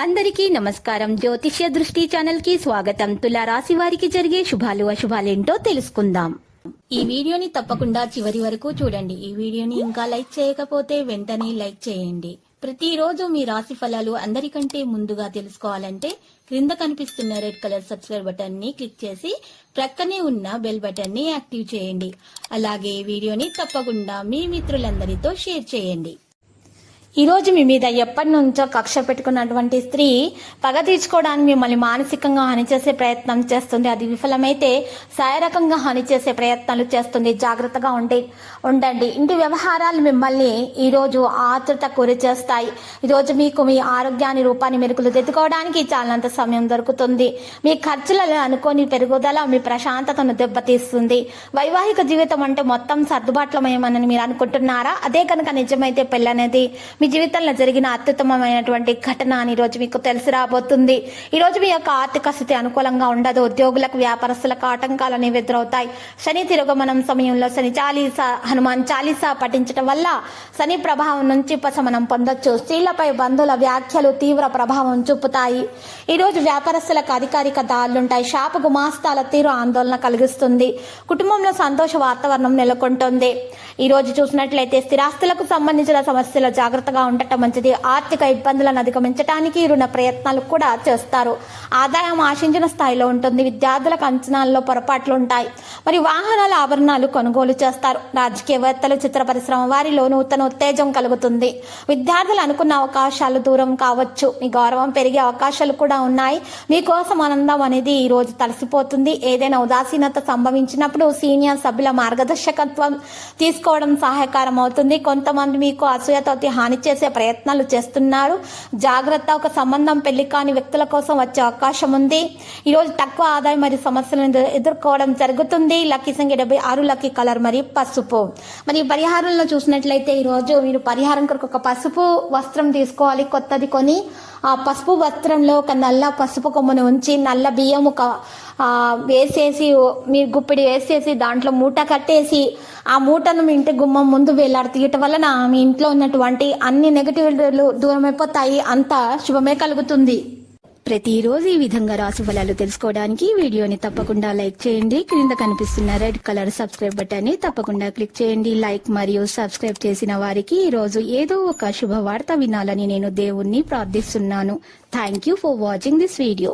అందరికీ నమస్కారం. జ్యోతిష్య దృష్టి ఛానల్ కి స్వాగతం. తులా రాశి వారికి జరిగే శుభాలు అశుభాలేంటో తెలుసుకుందాం. ఈ వీడియోని తప్పకుండా చివరి వరకు చూడండి. ఈ వీడియోని ఇంకా లైక్ చేయకపోతే వెంటనే లైక్ చేయండి. ప్రతిరోజు మీ రాశి ఫలాలు అందరికంటే ముందుగా తెలుసుకోవాలంటే క్రింద కనిపిస్తున్న రెడ్ కలర్ సబ్స్క్రైబ్ బటన్ ని క్లిక్ చేసి ప్రక్కనే ఉన్న బెల్ బటన్ ని యాక్టివ్ చేయండి. అలాగే వీడియోని తప్పకుండా మీ మిత్రులందరితో షేర్ చేయండి. ఈ రోజు మీ మీద ఎప్పటి నుంచో కక్ష పెట్టుకున్నటువంటి స్త్రీ పగ తీర్చుకోవడానికి మిమ్మల్ని మానసికంగా హాని చేసే ప్రయత్నం చేస్తుంది. అది విఫలమైతే శారీరకంగా హాని చేసే ప్రయత్నాలు చేస్తుంది. జాగ్రత్తగా ఉండండి. ఇంటి వ్యవహారాలు మిమ్మల్ని ఈ రోజు ఆతృత గురి చేస్తాయి. ఈరోజు మీకు మీ ఆరోగ్యాన్ని రూపాన్ని మెరుగులు తెచ్చుకోవడానికి చాలంత సమయం దొరుకుతుంది. మీ ఖర్చులలో అనుకోని పెరుగుదల మీ ప్రశాంతతను దెబ్బతీస్తుంది. వైవాహిక జీవితం అంటే మొత్తం సర్దుబాట్లమయమని మీరు అనుకుంటున్నారా? అదే కనుక నిజమైతే పెళ్ళనేది మీ జీవితంలో జరిగిన అత్యుత్తమమైనటువంటి ఘటన అని రోజు మీకు తెలిసి రాబోతుంది. ఈ రోజు మీ యొక్క ఆర్థిక స్థితి అనుకూలంగా ఉండదు. ఉద్యోగులకు వ్యాపారస్తులకు ఆటంకాలు అనేవి ఎదురవుతాయి. శని తిరోగమనం సమయంలో శని చాలీసా హనుమాన్ చాలీసా పఠించడం వల్ల శని ప్రభావం నుంచి ఉపశమనం పొందొచ్చు. స్త్రీలపై బంధువుల వ్యాఖ్యలు తీవ్ర ప్రభావం చూపుతాయి. ఈ రోజు వ్యాపారస్తులకు అధికారిక దారులుంటాయి. షాపు గుమాస్తాల తీరు ఆందోళన కలిగిస్తుంది. కుటుంబంలో సంతోష వాతావరణం నెలకొంటుంది. ఈ రోజు చూసినట్లయితే స్థిరాస్తులకు సంబంధించిన సమస్యలు జాగ్రత్తగా ఉండటం మంచిది. ఆర్థిక ఇబ్బందులను అధిగమించడానికి రుణ ప్రయత్నాలు కూడా చేస్తారు. ఆదాయం ఆశించిన స్థాయిలో ఉంటుంది. విద్యార్థులకు అంచనాల్లో పొరపాట్లు ఉంటాయి. మరి వాహనాల ఆభరణాలు కొనుగోలు చేస్తారు. రాజకీయవేత్తలు చిత్ర పరిశ్రమ వారిలో నూతన ఉత్తేజం కలుగుతుంది. విద్యార్థులు అనుకున్న అవకాశాలు దూరం కావచ్చు. మీ గౌరవం పెరిగే అవకాశాలు కూడా ఉన్నాయి. మీకోసం ఆనందం అనేది ఈ రోజు తలసిపోతుంది. ఏదైనా ఉదాసీనత సంభవించినప్పుడు సీనియర్ సభ్యుల మార్గదర్శకత్వం తీసుకోవడం సహాయకరం అవుతుంది. కొంతమంది మీకు అసూయతో హాని చేసే ప్రయత్నాలు చేస్తున్నారు. జాగ్రత్త. ఒక సంబంధం పెళ్లి కాని వ్యక్తుల కోసం వచ్చే అవకాశం ఉంది. ఈరోజు తక్కువ ఆదాయం మరియు సమస్యలను ఎదుర్కోవడం జరుగుతుంది. లక్కీ సంఖ్య 76, లక్కీ కలర్ మరియు పసుపు. మరి పరిహారంలో చూసినట్లయితే ఈరోజు మీరు పరిహారం కొరకు ఒక పసుపు వస్త్రం తీసుకోవాలి. కొత్తది కొని ఆ పసుపు వస్త్రంలో ఒక నల్ల పసుపు కొమ్మను ఉంచి నల్ల బియ్యం ఒక వేసేసి మీరు గుప్పిడి వేసేసి దాంట్లో మూట కట్టేసి ఆ మూటను మీ ఇంటి గుమ్మం ముందు వేలాడతీయటం వలన మీ ఇంట్లో ఉన్నటువంటి అన్ని నెగటివ్లు దూరమైపోతాయి. అంతా శుభమే కలుగుతుంది. ప్రతిరోజు ఈ విధంగా రాశి ఫలాలు తెలుసుకోవడానికి వీడియోని తప్పకుండా లైక్ చేయండి. క్రింద కనిపిస్తున్న రెడ్ కలర్ సబ్స్క్రైబ్ బటన్ ని తప్పకుండా క్లిక్ చేయండి. లైక్ మరియు సబ్స్క్రైబ్ చేసిన వారికి ఈ రోజు ఏదో ఒక శుభవార్త వినాలని నేను దేవుణ్ణి ప్రార్థిస్తున్నాను. Thank you for watching this video.